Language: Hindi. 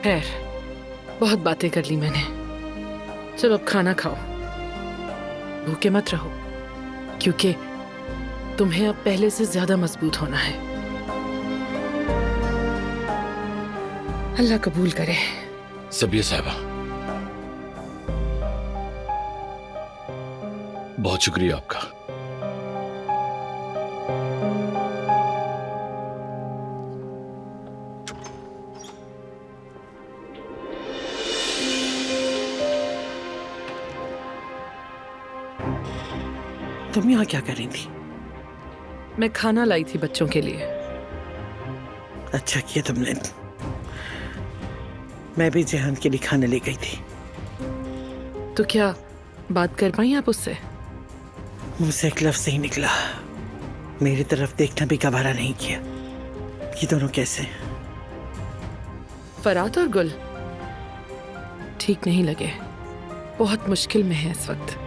खैर, बहुत बातें कर ली मैंने। चलो अब खाना खाओ, भूखे मत रहो, क्योंकि तुम्हें अब पहले से ज्यादा मजबूत होना है। अल्लाह कबूल करे। सबिया साहबा, बहुत शुक्रिया आपका। तुम यहाँ क्या कर रही थी? मैं खाना लाई थी बच्चों के लिए। अच्छा किया तुमने। मैं भी जेहान के लिए खाना ले गई थी। तो क्या बात कर पाई आप उससे? मुझसे एक लफ्ज नहीं निकला। मेरी तरफ देखना भी गवारा नहीं किया। ये दोनों कैसे? फरात और गुल ठीक नहीं लगे, बहुत मुश्किल में है इस वक्त।